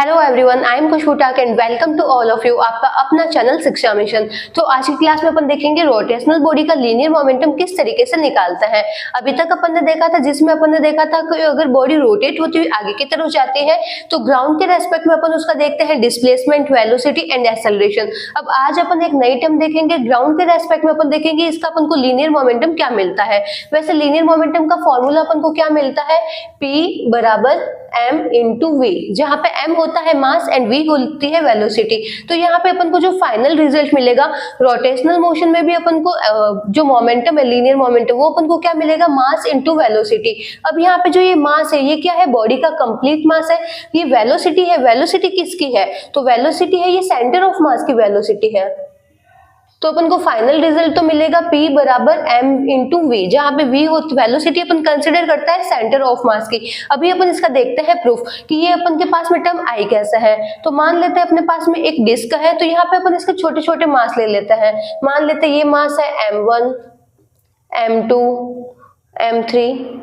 Hello everyone, I am Khushboo टाक and welcome to all of you आपका अपना channel शिक्षा मिशन। तो आज की क्लास में अपन देखेंगे रोटेशनल बॉडी का लीनियर मोमेंटम किस तरीके से निकालता है। अभी तक अपन ने देखा था जिसमें अपन ने देखा था कि अगर बॉडी रोटेट होती हुई आगे की तरफ जाती है तो ग्राउंड के रेस्पेक्ट में अपन उसका देखते हैं डिस्प्लेसमेंट, वेलोसिटी एंड एक्सेलरेशन। अब आज अपन एक नई टर्म देखेंगे ग्राउंड के रेस्पेक्ट में, अपन देखेंगे इसका अपन को लीनियर मोमेंटम क्या मिलता है। वैसे लीनियर मोमेंटम का फॉर्मूला अपन को क्या मिलता है, P बराबर m इंटू वी, जहां पे m होता है मास एंड v होती है वेलोसिटी। तो यहाँ पे अपन को जो फाइनल रिजल्ट मिलेगा रोटेशनल मोशन में भी अपन को जो मोमेंटम है लीनियर मोमेंटम वो अपन को क्या मिलेगा, मास इंटू वेलोसिटी। अब यहाँ पे जो ये मास है ये क्या है, बॉडी का कंप्लीट मास है। ये वेलोसिटी है, वेलोसिटी किसकी है, तो वेलोसिटी है ये सेंटर ऑफ मास की वेलोसिटी है। तो अपन को फाइनल रिजल्ट तो मिलेगा P बराबर m इंटू वी, जहां पे v होती वेलोसिटी अपन कंसिडर करता है सेंटर ऑफ मास की। अभी अपन इसका देखते हैं प्रूफ कि ये अपन के पास में टर्म I कैसा है। तो मान लेते हैं अपने पास में एक डिस्क है, तो यहाँ पे अपन इसके छोटे छोटे मास ले लेते हैं। मान लेते हैं ये मास है m1, m2, m3।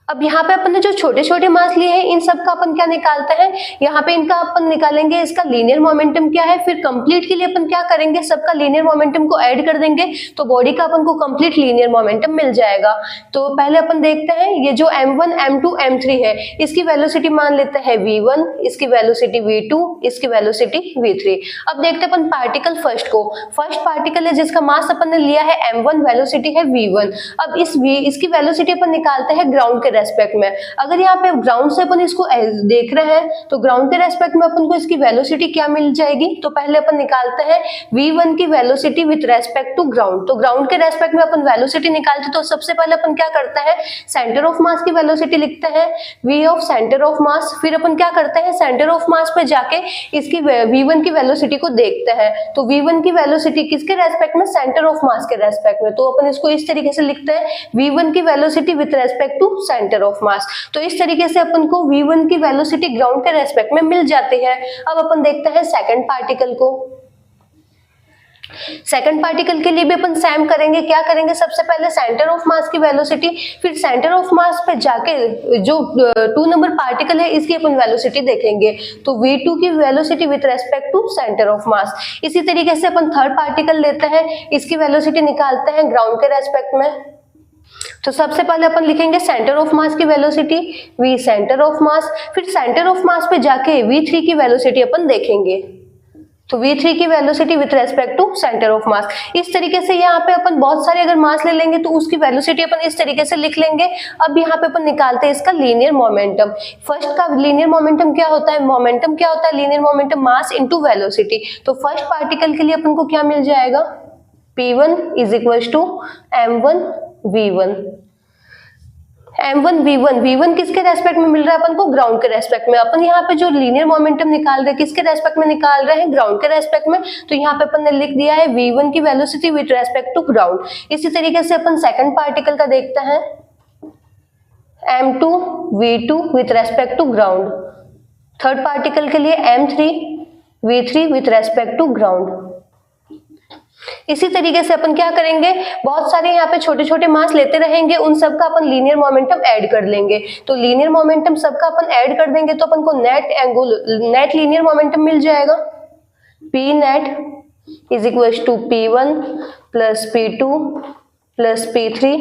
अब यहाँ पे अपन ने जो छोटे छोटे मास लिए हैं इन सब का अपन क्या निकालते हैं, यहाँ पे इनका अपन निकालेंगे इसका लीनियर मोमेंटम क्या है। फिर कंप्लीट के लिए अपन क्या करेंगे, सबका लीनियर मोमेंटम को ऐड कर देंगे तो बॉडी का अपन को कंप्लीट लीनियर मोमेंटम मिल जाएगा। तो पहले अपन देखते हैं ये जो m1, m2, m3 है इसकी वेलोसिटी मान लेते हैं v1, इसकी वेलोसिटी v2, इसकी वेलोसिटी v3। अब देखते हैं अपन पार्टिकल फर्स्ट को। फर्स्ट पार्टिकल है जिसका मास अपन ने लिया है m1, वेलोसिटी है v1। अब इसकी वेलोसिटी अपन निकालते हैं ग्राउंड के रेस्पेक्ट में। अगर यहाँ पे ग्राउंड से अपन इसको देख रहे हैं तो ग्राउंड के रेस्पेक्ट में अपन को इसकी वेलोसिटी क्या मिल जाएगी, तो पहले अपन निकालते हैं v1 की velocity with respect to ground. तो ग्राउंड के रेस्पेक्ट में अपन वेलोसिटी निकालते तो सबसे पहले अपन क्या करते हैं, सेंटर ऑफ मास की वेलोसिटी लिखते हैं v ऑफ सेंटर ऑफ मास। फिर अपन क्या करते हैं, सेंटर ऑफ मास पे जाके इसकी v1 की वेलोसिटी को देखते हैं। तो v1 की वेलोसिटी किसके रेस्पेक्ट में, सेंटर ऑफ मास के रेस्पेक्ट में। तो अपन इसको इस तरीके से लिखते हैं v1 की velocity with respect to centre of mass. तो इस तरीके से अपन को v1 की वेलोसिटी ग्राउंड के रेस्पेक्ट में मिल जाती है। अब अपन देखते हैं सेकंड पार्टिकल को। सेकंड पार्टिकल के लिए भी अपन सेम करेंगे। क्या करेंगे, सबसे पहले सेंटर ऑफ मास की वेलोसिटी, फिर सेंटर ऑफ मास पे जाके जो 2 नंबर पार्टिकल है इसकी अपन वेलोसिटी देखेंगे। तो v2 की velocity with respect to centre of mass. इसी तरीके से अपन थर्ड पार्टिकल लेते हैं, इसकी वेलोसिटी निकालते हैं ग्राउंड के रेस्पेक्ट में। तो सबसे पहले अपन लिखेंगे सेंटर ऑफ मास की वेलोसिटी v सेंटर ऑफ मास, फिर सेंटर ऑफ मास पे जाके v3 की वेलोसिटी अपन देखेंगे। तो v3 की velocity with respect to centre of mass. इस तरीके से यहाँ पे अपन बहुत सारे अगर मास ले लेंगे तो उसकी वेलोसिटी अपन इस तरीके से लिख लेंगे। अब यहाँ पे अपन निकालते हैं इसका लीनियर मोमेंटम। फर्स्ट का लीनियर मोमेंटम क्या होता है, मोमेंटम क्या होता है, linear momentum mass into velocity. तो फर्स्ट पार्टिकल के लिए अपन को क्या मिल जाएगा, p1 is equal to m1 v1। m1 v1, v1 किसके रेस्पेक्ट में मिल रहा है अपन को, ग्राउंड के रेस्पेक्ट में। अपन यहाँ पे जो लीनियर मोमेंटम निकाल रहे हैं किसके रेस्पेक्ट में निकाल रहे हैं, ग्राउंड के रेस्पेक्ट में। तो यहाँ पे अपन ने लिख दिया है v1 की velocity with respect to ground. इसी तरीके से अपन सेकंड पार्टिकल का देखते हैं m2 v2 with respect to ground. Third particle के लिए m3 v3 with respect to ground. इसी तरीके से अपन क्या करेंगे, बहुत सारे यहाँ पे छोटे छोटे मास लेते रहेंगे, उन सब का अपन लीनियर मोमेंटम ऐड कर लेंगे। तो लीनियर मोमेंटम सबका अपन ऐड कर देंगे तो अपन को नेट लीनियर मोमेंटम मिल जाएगा। p net is equal to p1 plus p2 plus p3।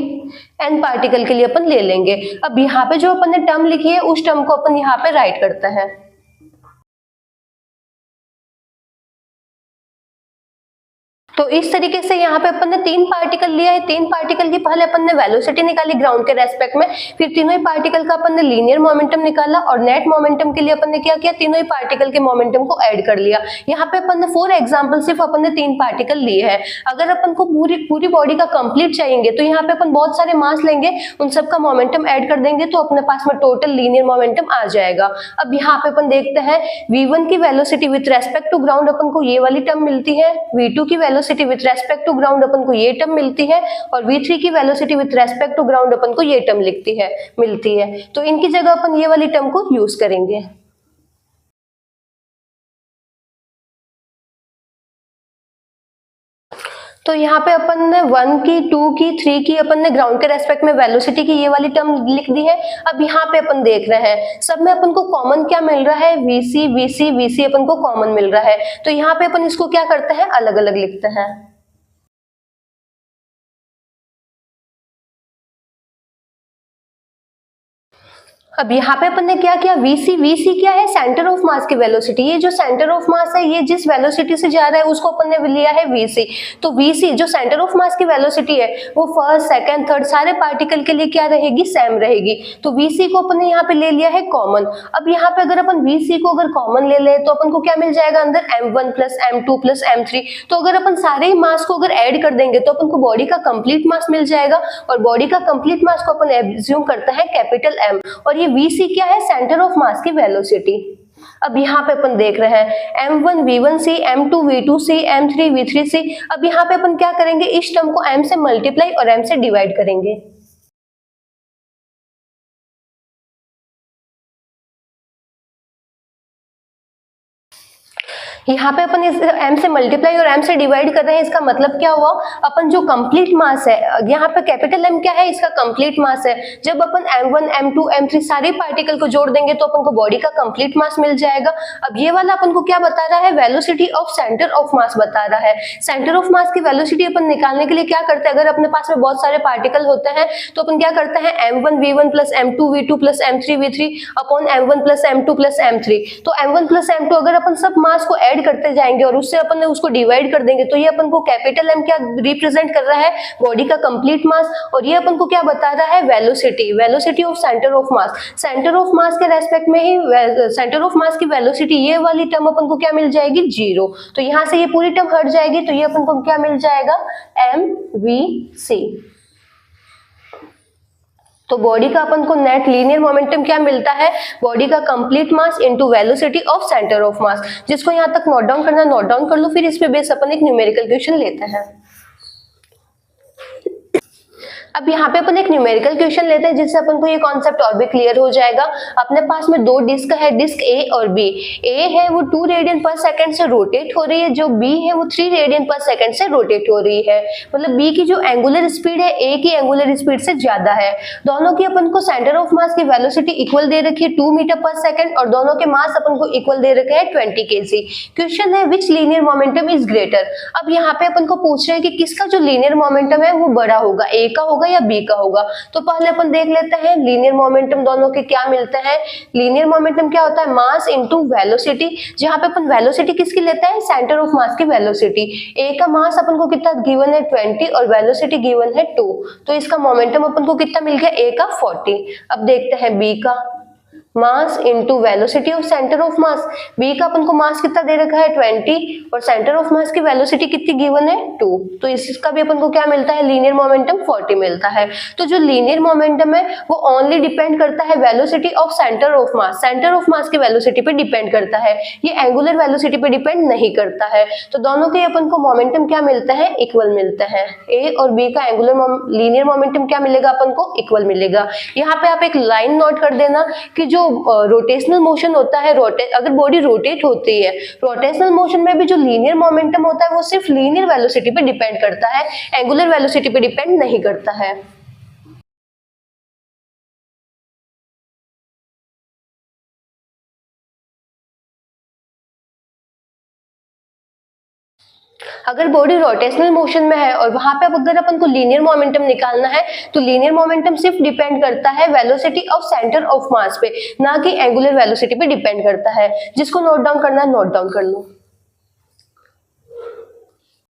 N particle के लिए अपन ले लेंगे। अब यहाँ पे जो अपन ने टर्म लिखी है उस टर्म को अपन यहाँ पे राइट करते हैं। तो इस तरीके से यहाँ पे अपन ने 3 पार्टिकल लिया है। 3 पार्टिकल की पहले अपन ने वेलोसिटी निकाली ग्राउंड के रेस्पेक्ट में, फिर तीनों ही पार्टिकल का अपन ने लीनियर मोमेंटम निकाला और नेट मोमेंटम के लिए अपन ने क्या किया, तीनों ही पार्टिकल के मोमेंटम को ऐड कर लिया। यहाँ पे अपन ने 4 एग्जाम्पल सिर्फ अपन ने 3 पार्टिकल लिए हैं। अगर अपन को पूरी बॉडी का कंप्लीट चाहिए तो यहाँ पे अपन बहुत सारे मास लेंगे, उन सब का मोमेंटम ऐड कर देंगे तो अपने पास में टोटल लीनियर मोमेंटम आ जाएगा। अब यहाँ पे अपन देखते हैं v1 की velocity with respect to ground अपन को ये वाली टर्म मिलती है, v2 की velocity with respect to ground अपन को ये टर्म मिलती है और v3 की velocity with respect to ground अपन को ये टर्म मिलती है। तो इनकी जगह अपन ये वाली टर्म को यूज करेंगे। तो यहाँ पे अपन ने 1 की, 2 की, 3 की अपन ने ग्राउंड के रेस्पेक्ट में वेलोसिटी की ये वाली टर्म लिख दी है। अब यहाँ पे अपन देख रहे हैं सब में अपन को कॉमन क्या मिल रहा है, vc vc vc अपन को कॉमन मिल रहा है। तो यहाँ पे अपन इसको क्या करते हैं, अलग अलग लिखते हैं। अब यहाँ पे अपन ने क्या किया, vc क्या है, सेंटर ऑफ मास की वेलोसिटी। ये जो सेंटर ऑफ मास है ये जिस वेलोसिटी से जा रहा है उसको अपन ने लिया है vc। तो vc जो सेंटर ऑफ मास की वेलोसिटी है वो फर्स्ट, सेकंड, थर्ड सारे पार्टिकल के लिए क्या रहेगी, सेम रहेगी। तो vc को अपन ने यहाँ पे ले लिया है कॉमन। अब यहाँ पे अगर अपन vc को अगर कॉमन ले ले तो अपन को क्या मिल जाएगा अंदर, m1 plus m2 plus m3। तो अगर अपन सारे ही मास को अगर ऐड कर देंगे तो अपन को बॉडी का कंप्लीट मास मिल जाएगा, और बॉडी का कंप्लीट मास को अपन एज्यूम करते हैं कैपिटल M, और ये vc क्या है, सेंटर ऑफ मास की वेलोसिटी। अब यहाँ पे अपन देख रहे हैं m1 v1c, m2 v2c, m3 v3c। अब यहाँ पे अपन क्या करेंगे, इस टर्म को m से मल्टीप्लाई और m से डिवाइड करेंगे। यहाँ पे अपन इस m से मल्टीप्लाई और m से डिवाइड कर रहे हैं, इसका मतलब क्या हुआ, अपन जो कंप्लीट मास है, यहाँ पे कैपिटल M क्या है, इसका कंप्लीट मास है। जब अपन m1 m2 m3 सारे पार्टिकल को जोड़ देंगे तो अपन को बॉडी का कंप्लीट मास मिल जाएगा। अब ये वाला अपन को क्या बता रहा है, वेलोसिटी ऑफ सेंटर ऑफ मास बता रहा है। सेंटर ऑफ मास की वेलोसिटी अपन निकालने के लिए क्या करते हैं, अगर अपने पास में बहुत सारे पार्टिकल होते हैं तो अपन क्या करते हैं, m1 v1 plus m2 v2 plus m3 v3 upon m1 plus m2 plus m3। तो m1 प्लस m2 अगर अपन सब मास को ऐड करते जाएंगे और उससे अपन ने उसको डिवाइड कर देंगे तो ये अपन को कैपिटल M क्या रिप्रेजेंट कर रहा है, बॉडी का कंप्लीट मास, और ये अपन को क्या बता रहा है, velocity, velocity of centre of mass. Centre of मास के रेस्पेक्ट में ही सेंटर ऑफ मास की वेलोसिटी ये वाली टर्म अपन को क्या मिल जाएगी, 0। तो यहाँ से ये पूरी टर्म हट जाएगी तो ये अपन को क्या मिल जाएगा, mvc। तो बॉडी का अपन को नेट लीनियर मोमेंटम क्या मिलता है, बॉडी का complete mass into velocity of centre of मास। जिसको यहाँ तक नोट डाउन करना नोट डाउन कर लो, फिर इस पे बेस अपन एक न्यूमेरिकल क्वेश्चन लेते हैं। अब यहाँ पे अपन एक न्यूमेरिकल क्वेश्चन लेते हैं जिससे अपन को ये कॉन्सेप्ट और भी क्लियर हो जाएगा। अपने पास में दो डिस्क है, डिस्क ए और बी। ए है वो 2 रेडियन पर सेकंड से रोटेट हो रही है, जो बी है वो 3 रेडियन पर सेकंड से रोटेट हो रही है। मतलब बी की जो एंगुलर स्पीड है ए की एंगुलर स्पीड से ज्यादा है। दोनों की अपन को सेंटर ऑफ मास की वेलोसिटी इक्वल दे रखी है 2 मीटर पर सेकंड, और दोनों के मास अपन को इक्वल दे रखे हैं 20 kg। क्वेश्चन है विच लीनियर मोमेंटम इज ग्रेटर। अब यहाँ पे अपन को पूछ रहे हैं कि किसका जो लीनियर मोमेंटम है वो बड़ा होगा, ए का होगा या बी का होगा। तो पहले अपन देख लेते हैं लीनियर मोमेंटम दोनों के क्या मिलते हैं। लीनियर मोमेंटम क्या होता है, मास इनटू वेलोसिटी। जहां पे अपन वेलोसिटी किसकी लेते हैं, सेंटर ऑफ मास की वेलोसिटी। ए का मास अपन को कितना गिवन है 20 और वेलोसिटी गिवन है 2, तो इसका मोमेंटम अपन को कितना मिल गया, ए का 40। अब देखते हैं बी का mass into velocity of centre of mass. B का अपन को मास कितना दे रखा है 20 और सेंटर ऑफ मास की वेलोसिटी कितनी गिवन है 2, तो इसका भी अपन को क्या मिलता है, लीनियर मोमेंटम 40 मिलता है। तो जो लीनियर मोमेंटम है वो ओनली डिपेंड करता है velocity of centre of mass, centre of मास की वेलोसिटी पे डिपेंड करता है, ये एंगुलर वेलोसिटी पे डिपेंड नहीं करता है। तो दोनों के अपन को मोमेंटम क्या मिलता है, इक्वल मिलता है। ए और बी का एंगुलर लीनियर मोमेंटम क्या मिलेगा, अपन को इक्वल मिलेगा। यहाँ पे आप एक लाइन नोट कर देना कि जो रोटेशनल मोशन होता है, अगर बॉडी रोटेट होती है, रोटेशनल मोशन में भी जो लीनियर मोमेंटम होता है वो सिर्फ लीनियर वेलोसिटी पे डिपेंड करता है, एंगुलर वेलोसिटी पे डिपेंड नहीं करता है। अगर बॉडी रोटेशनल मोशन में है और वहां पे अगर अपन को लीनियर मोमेंटम निकालना है तो लीनियर मोमेंटम सिर्फ डिपेंड करता है वेलोसिटी ऑफ सेंटर ऑफ मास पे, ना कि एंगुलर वेलोसिटी पे डिपेंड करता है। जिसको नोट डाउन करना है नोट डाउन कर लो।